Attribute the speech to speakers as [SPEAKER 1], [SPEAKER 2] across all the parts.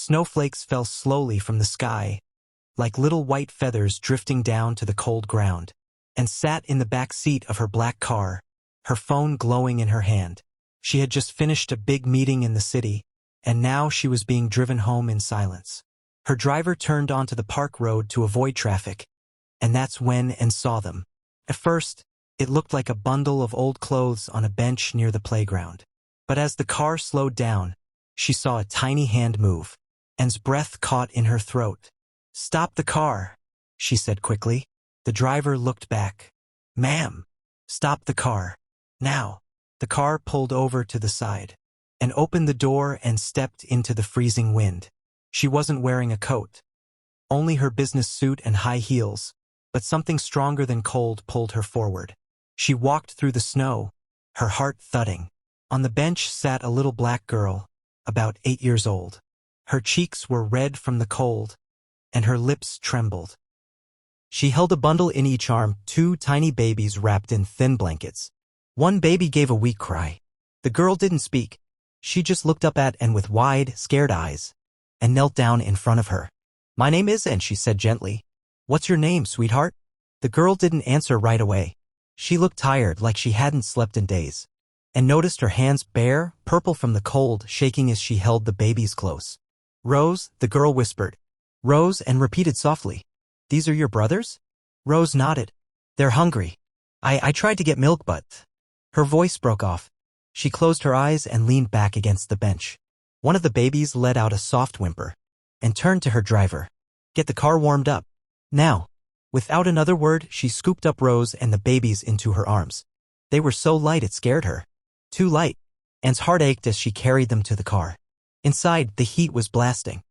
[SPEAKER 1] Snowflakes fell slowly from the sky, like little white feathers drifting down to the cold ground, and sat in the back seat of her black car, her phone glowing in her hand. She had just finished a big meeting in the city, and now she was being driven home in silence. Her driver turned onto the park road to avoid traffic, and that's when and saw them. At first, it looked like a bundle of old clothes on a bench near the playground. But as the car slowed down, she saw a tiny hand move. Anne's breath caught in her throat. "Stop the car," she said quickly. The driver looked back. "Ma'am, stop the car. Now." The car pulled over to the side and opened the door and stepped into the freezing wind. She wasn't wearing a coat, only her business suit and high heels, but something stronger than cold pulled her forward. She walked through the snow, her heart thudding. On the bench sat a little black girl, about 8 years old. Her cheeks were red from the cold, and her lips trembled. She held a bundle in each arm, 2 tiny babies wrapped in thin blankets. One baby gave a weak cry. The girl didn't speak. She just looked up at Anne with wide, scared eyes, and knelt down in front of her. "My name is Anne," she said gently. "What's your name, sweetheart?" The girl didn't answer right away. She looked tired, like she hadn't slept in days, and noticed her hands bare, purple from the cold, shaking as she held the babies close. "Rose," the girl whispered. "Rose," and repeated softly. "These are your brothers?" Rose nodded. "They're hungry. I tried to get milk, but—" Her voice broke off. She closed her eyes and leaned back against the bench. One of the babies let out a soft whimper and turned to her driver. "Get the car warmed up. Now." Without another word, she scooped up Rose and the babies into her arms. They were so light it scared her. Too light. Anne's heart ached as she carried them to the car. Inside, the heat was blasting.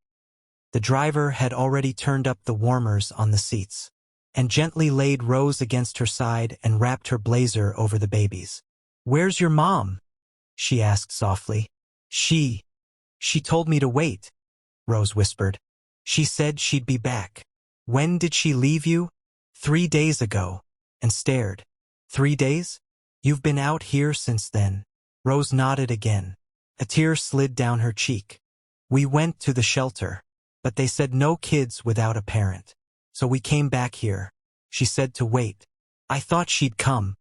[SPEAKER 1] The driver had already turned up the warmers on the seats and gently laid Rose against her side and wrapped her blazer over the babies. "Where's your mom?" she asked softly. She told me to wait," Rose whispered. "She said she'd be back." "When did she leave you?" 3 days ago," and stared. 3 days? You've been out here since then." Rose nodded again. A tear slid down her cheek. "We went to the shelter, but they said no kids without a parent. So we came back here." She said to wait. "I thought she'd come,"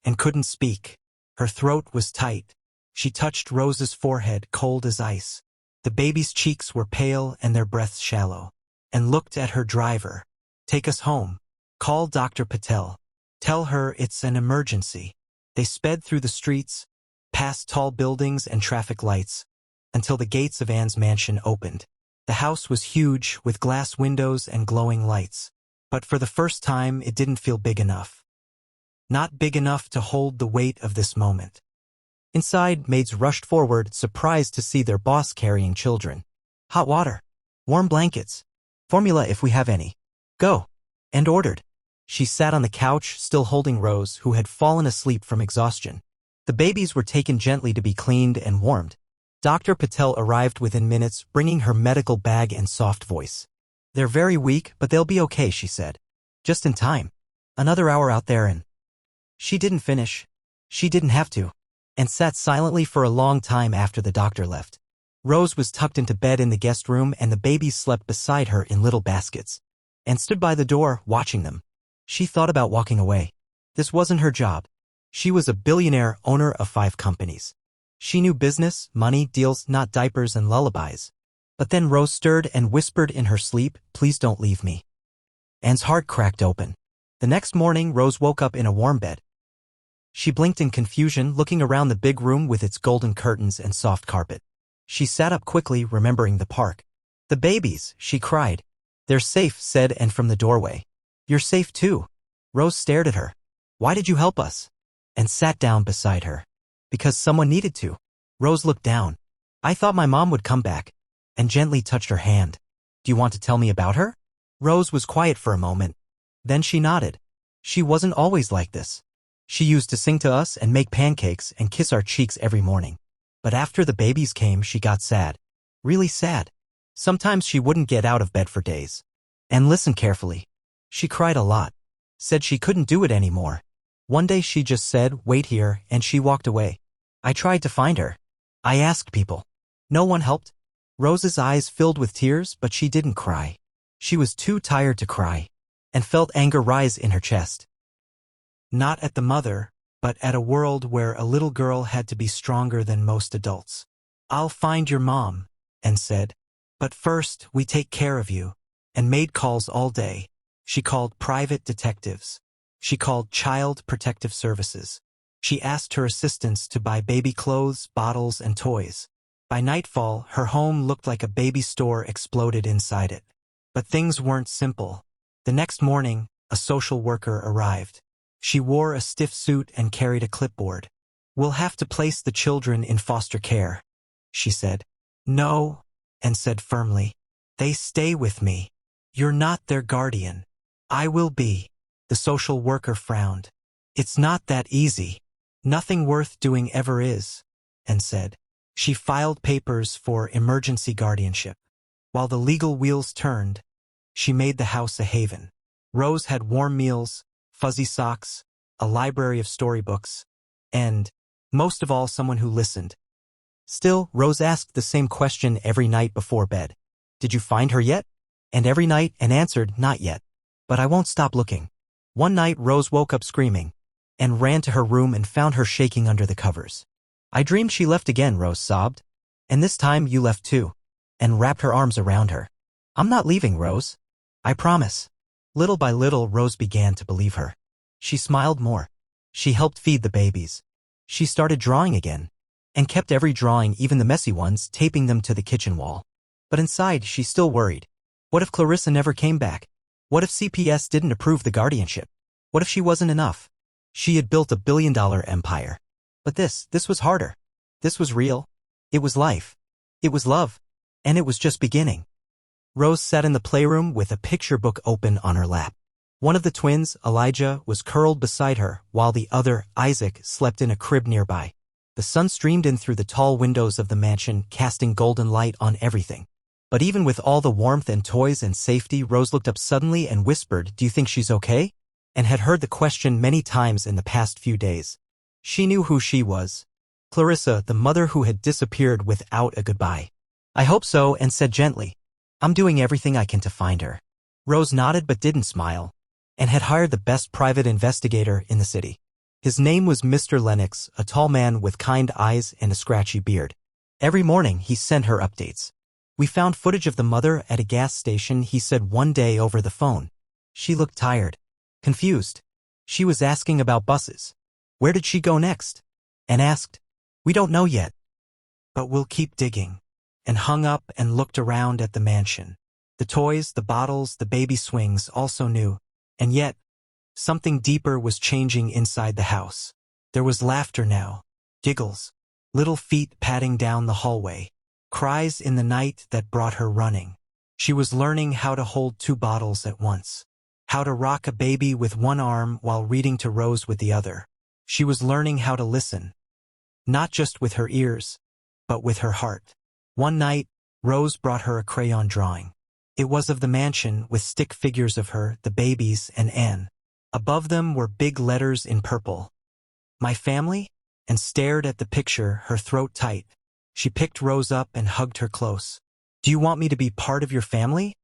[SPEAKER 1] and couldn't speak. Her throat was tight. She touched Rose's forehead, cold as ice. The baby's cheeks were pale and their breaths shallow, and looked at her driver. "Take us home. Call Dr. Patel. Tell her it's an emergency." They sped through the streets, past tall buildings and traffic lights, until the gates of Anne's mansion opened. The house was huge, with glass windows and glowing lights. But for the first time, it didn't feel big enough. Not big enough to hold the weight of this moment. Inside, maids rushed forward, surprised to see their boss carrying children. "Hot water. Warm blankets. Formula if we have any. Go." And ordered. She sat on the couch, still holding Rose, who had fallen asleep from exhaustion. The babies were taken gently to be cleaned and warmed. Dr. Patel arrived within minutes, bringing her medical bag and soft voice. "They're very weak, but they'll be okay," she said. "Just in time. Another hour out there and—" She didn't finish. She didn't have to. And sat silently for a long time after the doctor left. Rose was tucked into bed in the guest room, and the babies slept beside her in little baskets, and stood by the door, watching them. She thought about walking away. This wasn't her job. She was a billionaire, owner of 5 companies. She knew business, money, deals, not diapers and lullabies. But then Rose stirred and whispered in her sleep, "Please don't leave me." Anne's heart cracked open. The next morning, Rose woke up in a warm bed. She blinked in confusion, looking around the big room with its golden curtains and soft carpet. She sat up quickly, remembering the park. "The babies," she cried. "They're safe," said Anne from the doorway. "You're safe too." Rose stared at her. "Why did you help us?" And sat down beside her. "Because someone needed to." Rose looked down. "I thought my mom would come back," and gently touched her hand. "Do you want to tell me about her?" Rose was quiet for a moment. Then she nodded. "She wasn't always like this. She used to sing to us and make pancakes and kiss our cheeks every morning. But after the babies came, she got sad. Really sad. Sometimes she wouldn't get out of bed for days. And listen carefully. She cried a lot. Said she couldn't do it anymore. One day she just said, 'Wait here,' and she walked away. I tried to find her. I asked people. No one helped." Rose's eyes filled with tears, but she didn't cry. She was too tired to cry, and felt anger rise in her chest. Not at the mother, but at a world where a little girl had to be stronger than most adults. "I'll find your mom," Anne said. "But first, we take care of you," and made calls all day. She called private detectives. She called Child Protective Services. She asked her assistants to buy baby clothes, bottles, and toys. By nightfall, her home looked like a baby store exploded inside it. But things weren't simple. The next morning, a social worker arrived. She wore a stiff suit and carried a clipboard. "We'll have to place the children in foster care," she said. "No," Anne said firmly. "They stay with me. You're not their guardian." "I will be." The social worker frowned. "It's not that easy. Nothing worth doing ever is," Anne said. She filed papers for emergency guardianship. While the legal wheels turned, she made the house a haven. Rose had warm meals, fuzzy socks, a library of storybooks, and, most of all, someone who listened. Still, Rose asked the same question every night before bed. "Did you find her yet?" And every night Anne answered, "Not yet. But I won't stop looking." One night Rose woke up screaming, and ran to her room and found her shaking under the covers. "I dreamed she left again," Rose sobbed. "And this time you left too," and wrapped her arms around her. "I'm not leaving, Rose. I promise." Little by little, Rose began to believe her. She smiled more. She helped feed the babies. She started drawing again, and kept every drawing, even the messy ones, taping them to the kitchen wall. But inside, she still worried. What if Clarissa never came back? What if CPS didn't approve the guardianship? What if she wasn't enough? She had built a billion-dollar empire. But this was harder. This was real. It was life. It was love. And it was just beginning. Rose sat in the playroom with a picture book open on her lap. One of the twins, Elijah, was curled beside her, while the other, Isaac, slept in a crib nearby. The sun streamed in through the tall windows of the mansion, casting golden light on everything. But even with all the warmth and toys and safety, Rose looked up suddenly and whispered, "Do you think she's okay?" And had heard the question many times in the past few days. She knew who she was. Clarissa, the mother who had disappeared without a goodbye. "I hope so," and said gently, "I'm doing everything I can to find her." Rose nodded but didn't smile, and had hired the best private investigator in the city. His name was Mr. Lennox, a tall man with kind eyes and a scratchy beard. Every morning he sent her updates. "We found footage of the mother at a gas station," he said one day over the phone. She looked tired, confused. She was asking about buses. Where did she go next? And asked, "We don't know yet, but we'll keep digging," and hung up and looked around at the mansion. The toys, the bottles, the baby swings, also new. And yet, something deeper was changing inside the house. There was laughter now, giggles, little feet padding down the hallway, cries in the night that brought her running. She was learning how to hold two bottles at once, how to rock a baby with one arm while reading to Rose with the other. She was learning how to listen, not just with her ears, but with her heart. One night, Rose brought her a crayon drawing. It was of the mansion, with stick figures of her, the babies, and Anne. Above them were big letters in purple. "My family?" and stared at the picture, her throat tight. She picked Rose up and hugged her close. "Do you want me to be part of your family?"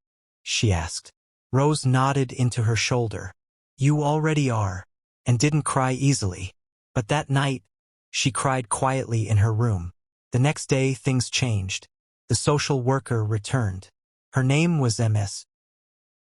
[SPEAKER 1] she asked. Rose nodded into her shoulder. "You already are," and didn't cry easily. But that night, she cried quietly in her room. The next day, things changed. The social worker returned. Her name was Ms.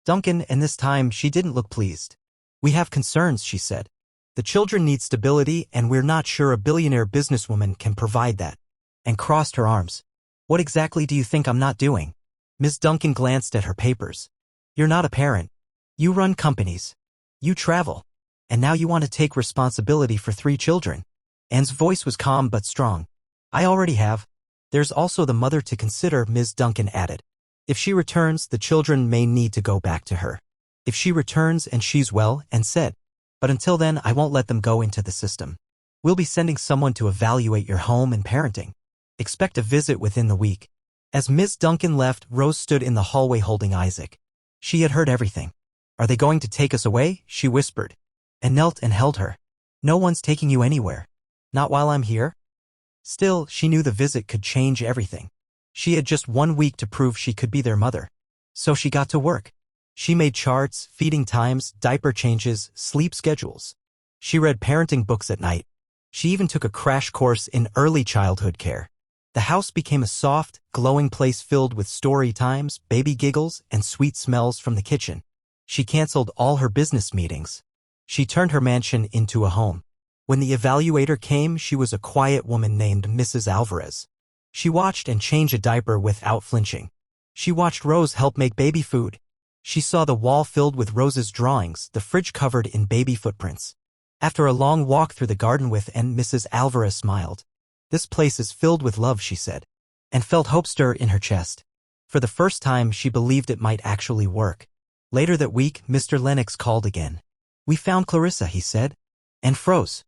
[SPEAKER 1] Duncan, and this time she didn't look pleased. "We have concerns," she said. "The children need stability, and we're not sure a billionaire businesswoman can provide that," and crossed her arms. "What exactly do you think I'm not doing?" Ms. Duncan glanced at her papers. "You're not a parent. You run companies. You travel. And now you want to take responsibility for 3 children." Anne's voice was calm but strong. "I already have. There's also the mother to consider," Ms. Duncan added. "If she returns, the children may need to go back to her. If she returns and she's well," and said, "but until then I won't let them go into the system. We'll be sending someone to evaluate your home and parenting. Expect a visit within the week." As Ms. Duncan left, Rose stood in the hallway holding Isaac. She had heard everything. "Are they going to take us away?" she whispered, and knelt and held her. "No one's taking you anywhere. Not while I'm here." Still, she knew the visit could change everything. She had just 1 week to prove she could be their mother. So she got to work. She made charts, feeding times, diaper changes, sleep schedules. She read parenting books at night. She even took a crash course in early childhood care. The house became a soft, glowing place filled with story times, baby giggles, and sweet smells from the kitchen. She canceled all her business meetings. She turned her mansion into a home. When the evaluator came, she was a quiet woman named Mrs. Alvarez. She watched and changed a diaper without flinching. She watched Rose help make baby food. She saw the wall filled with Rose's drawings, the fridge covered in baby footprints. After a long walk through the garden with and Mrs. Alvarez smiled. "This place is filled with love," she said, and felt hope stir in her chest. For the first time, she believed it might actually work. Later that week, Mr. Lennox called again. "We found Clarissa," he said, and froze.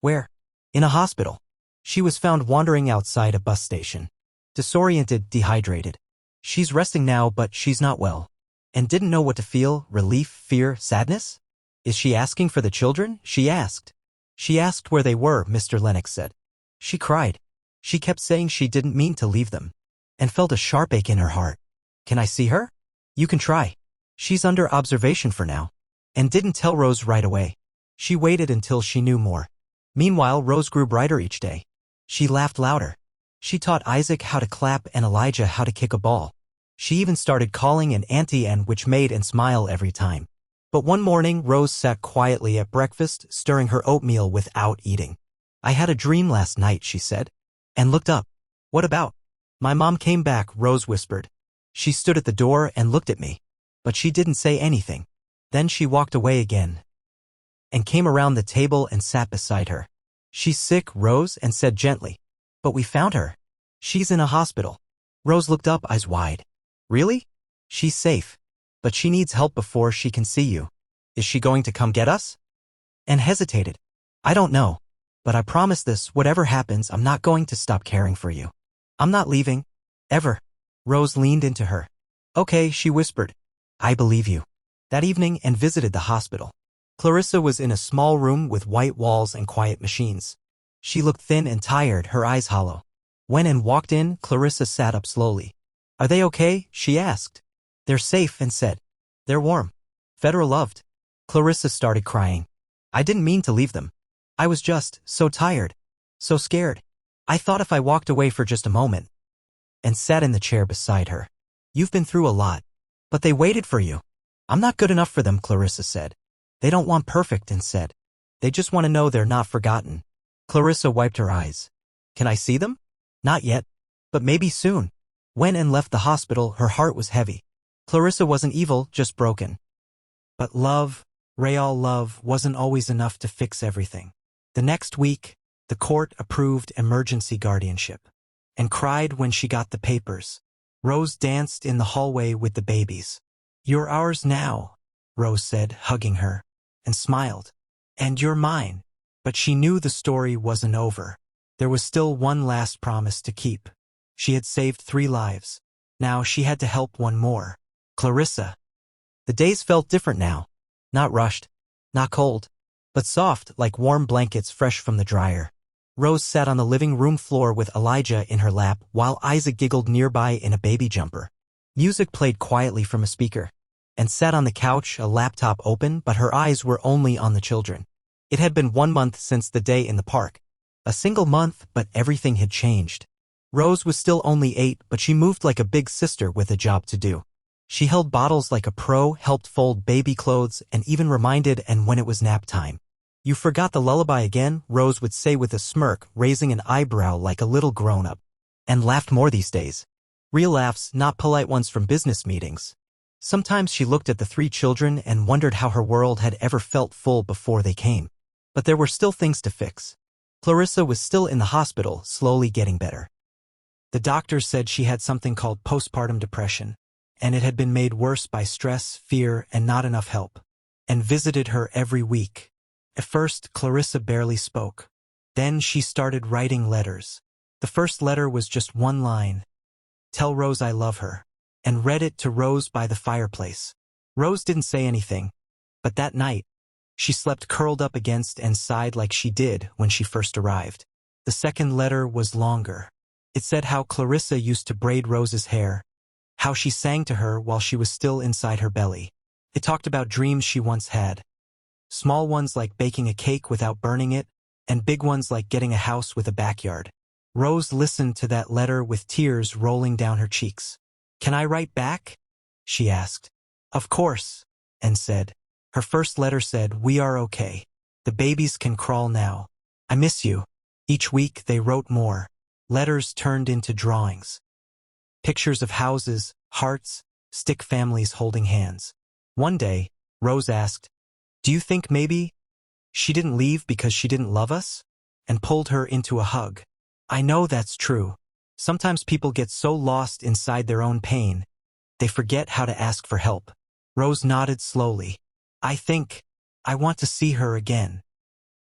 [SPEAKER 1] "Where?" "In a hospital. She was found wandering outside a bus station. Disoriented, dehydrated. She's resting now, but she's not well." And didn't know what to feel, relief, fear, sadness? "Is she asking for the children?" she asked. "She asked where they were," Mr. Lennox said. She cried. She kept saying she didn't mean to leave them, and felt a sharp ache in her heart. "Can I see her?" "You can try. She's under observation for now." And didn't tell Rose right away. She waited until she knew more. Meanwhile, Rose grew brighter each day. She laughed louder. She taught Isaac how to clap and Elijah how to kick a ball. She even started calling an Auntie Anne, which made and smile every time. But one morning, Rose sat quietly at breakfast, stirring her oatmeal without eating. "I had a dream last night," she said, and looked up. "What about?" "My mom came back," Rose whispered. "She stood at the door and looked at me, but she didn't say anything. Then she walked away again and came around the table and sat beside her. "She's sick," Rose and said gently. "But we found her. She's in a hospital." Rose looked up, eyes wide. "Really?" "She's safe. But she needs help before she can see you." "Is she going to come get us?" And hesitated. "I don't know. But I promise this, whatever happens, I'm not going to stop caring for you. I'm not leaving. Ever." Rose leaned into her. "Okay," she whispered. "I believe you." That evening and visited the hospital. Clarissa was in a small room with white walls and quiet machines. She looked thin and tired, her eyes hollow. When and walked in, Clarissa sat up slowly. "Are they okay?" she asked. "They're safe," and said. "They're warm. Fedra loved." Clarissa started crying. "I didn't mean to leave them. I was just so tired, so scared. I thought if I walked away for just a moment," and sat in the chair beside her. "You've been through a lot, but they waited for you." "I'm not good enough for them," Clarissa said. "They don't want perfect," and said. "They just want to know they're not forgotten." Clarissa wiped her eyes. "Can I see them?" "Not yet, but maybe soon." When and left the hospital, her heart was heavy. Clarissa wasn't evil, just broken. But love, real love, wasn't always enough to fix everything. The next week, the court approved emergency guardianship, and cried when she got the papers. Rose danced in the hallway with the babies. "You're ours now," Rose said, hugging her, and smiled. "And you're mine." But she knew the story wasn't over. There was still one last promise to keep. She had saved 3 lives. Now she had to help one more. Clarissa. The days felt different now. Not rushed, not cold, but soft, like warm blankets fresh from the dryer. Rose sat on the living room floor with Elijah in her lap while Isaac giggled nearby in a baby jumper. Music played quietly from a speaker, and sat on the couch, a laptop open, but her eyes were only on the children. It had been 1 month since the day in the park. A single month, but everything had changed. Rose was still only 8, but she moved like a big sister with a job to do. She held bottles like a pro, helped fold baby clothes, and even reminded and when it was nap time. "You forgot the lullaby again," Rose would say with a smirk, raising an eyebrow like a little grown-up. And laughed more these days. Real laughs, not polite ones from business meetings. Sometimes she looked at the 3 children and wondered how her world had ever felt full before they came. But there were still things to fix. Clarissa was still in the hospital, slowly getting better. The doctors said she had something called postpartum depression, and it had been made worse by stress, fear, and not enough help, and visited her every week. At first, Clarissa barely spoke. Then she started writing letters. The first letter was just 1 line. "Tell Rose I love her," and read it to Rose by the fireplace. Rose didn't say anything, but that night, she slept curled up against and sighed like she did when she first arrived. The second letter was longer. It said how Clarissa used to braid Rose's hair, how she sang to her while she was still inside her belly. It talked about dreams she once had. Small ones like baking a cake without burning it, and big ones like getting a house with a backyard. Rose listened to that letter with tears rolling down her cheeks. "Can I write back?" she asked. "Of course," Anne said. Her first letter said, "We are okay. The babies can crawl now. I miss you." Each week they wrote more. Letters turned into drawings. Pictures of houses, hearts, stick families holding hands. One day, Rose asked, "Do you think maybe she didn't leave because she didn't love us?" And pulled her into a hug. "I know that's true. Sometimes people get so lost inside their own pain, they forget how to ask for help." Rose nodded slowly. I want to see her again."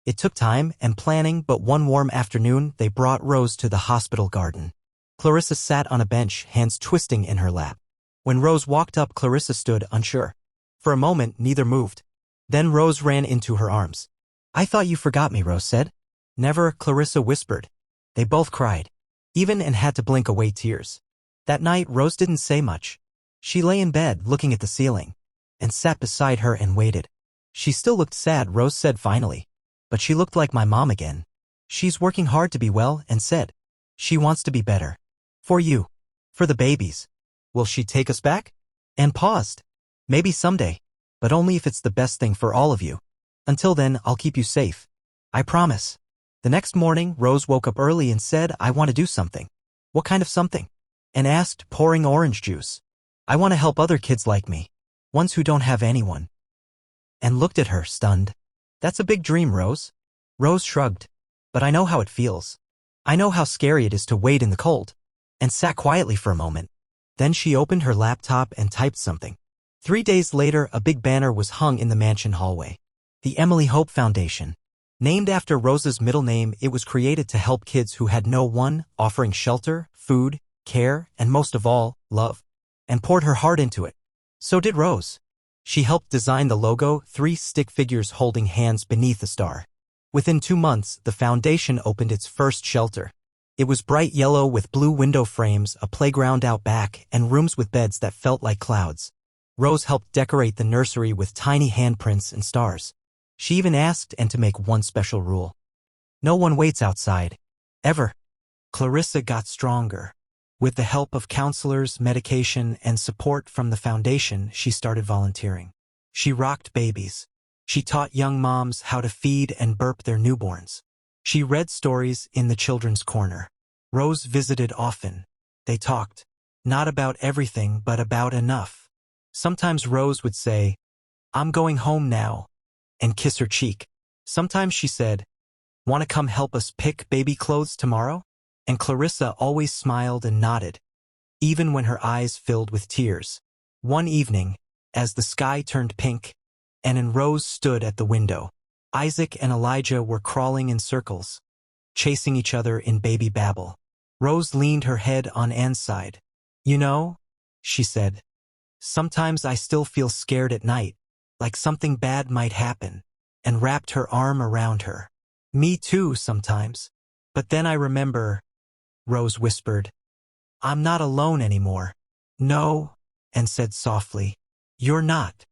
[SPEAKER 1] It took time and planning, but one warm afternoon they brought Rose to the hospital garden. Clarissa sat on a bench, hands twisting in her lap. When Rose walked up, Clarissa stood unsure. For a moment, neither moved. Then Rose ran into her arms. "I thought you forgot me," Rose said. "Never," Clarissa whispered. They both cried, even and had to blink away tears. That night, Rose didn't say much. She lay in bed, looking at the ceiling, and sat beside her and waited. "She still looked sad," Rose said finally. "But she looked like my mom again. She's working hard to be well," and said, "She wants to be better. For you. For the babies. Will she take us back?" And paused. "Maybe someday. But only if it's the best thing for all of you. Until then, I'll keep you safe. I promise." The next morning, Rose woke up early and said, "I want to do something." "What kind of something?" And asked, pouring orange juice. "I want to help other kids like me. Ones who don't have anyone." And looked at her, stunned. "That's a big dream, Rose." Rose shrugged. "But I know how it feels. I know how scary it is to wait in the cold." And sat quietly for a moment. Then she opened her laptop and typed something. 3 days later, a big banner was hung in the mansion hallway. The Emily Hope Foundation. Named after Rose's middle name, it was created to help kids who had no one, offering shelter, food, care, and most of all, love. And poured her heart into it. So did Rose. She helped design the logo, 3 stick figures holding hands beneath a star. Within 2 months, the foundation opened its first shelter. It was bright yellow with blue window frames, a playground out back, and rooms with beds that felt like clouds. Rose helped decorate the nursery with tiny handprints and stars. She even asked Anne to make one special rule. No one waits outside. Ever. Clarissa got stronger. With the help of counselors, medication, and support from the foundation, she started volunteering. She rocked babies. She taught young moms how to feed and burp their newborns. She read stories in the children's corner. Rose visited often. They talked. Not about everything, but about enough. Sometimes Rose would say, "I'm going home now," and kiss her cheek. Sometimes she said, "Want to come help us pick baby clothes tomorrow?" And Clarissa always smiled and nodded, even when her eyes filled with tears. One evening, as the sky turned pink, Anne and Rose stood at the window. Isaac and Elijah were crawling in circles, chasing each other in baby babble. Rose leaned her head on Anne's side. "You know," she said, "sometimes I still feel scared at night, like something bad might happen," and wrapped her arm around her. "Me too, sometimes. But then I remember," Rose whispered, "I'm not alone anymore." "No," Anne said softly, "you're not."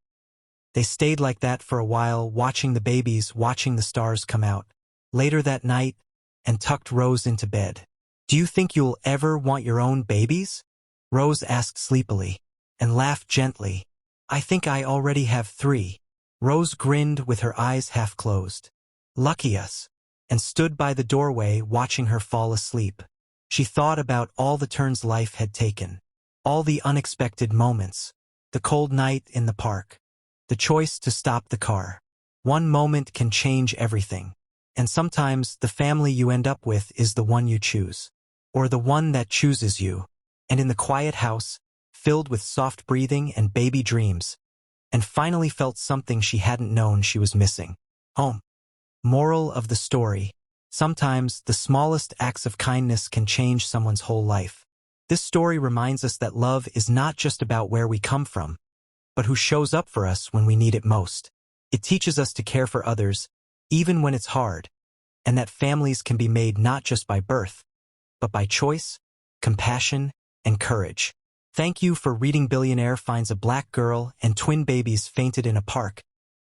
[SPEAKER 1] They stayed like that for a while, watching the babies, watching the stars come out. Later that night, Anne tucked Rose into bed. "Do you think you'll ever want your own babies?" Rose asked sleepily, and laughed gently. "I think I already have 3. Rose grinned with her eyes half closed. "Lucky us," and stood by the doorway watching her fall asleep. She thought about all the turns life had taken, all the unexpected moments, the cold night in the park, the choice to stop the car. One moment can change everything, and sometimes the family you end up with is the one you choose, or the one that chooses you. And in the quiet house, filled with soft breathing and baby dreams, and finally felt something she hadn't known she was missing. Home. Moral of the story. Sometimes the smallest acts of kindness can change someone's whole life. This story reminds us that love is not just about where we come from, but who shows up for us when we need it most. It teaches us to care for others, even when it's hard, and that families can be made not just by birth, but by choice, compassion, and courage. Thank you for reading. Billionaire finds a black girl and twin babies fainted in a park,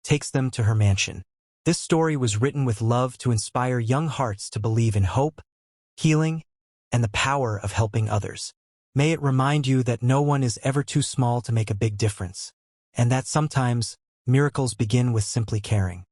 [SPEAKER 1] takes them to her mansion. This story was written with love to inspire young hearts to believe in hope, healing, and the power of helping others. May it remind you that no one is ever too small to make a big difference, and that sometimes miracles begin with simply caring.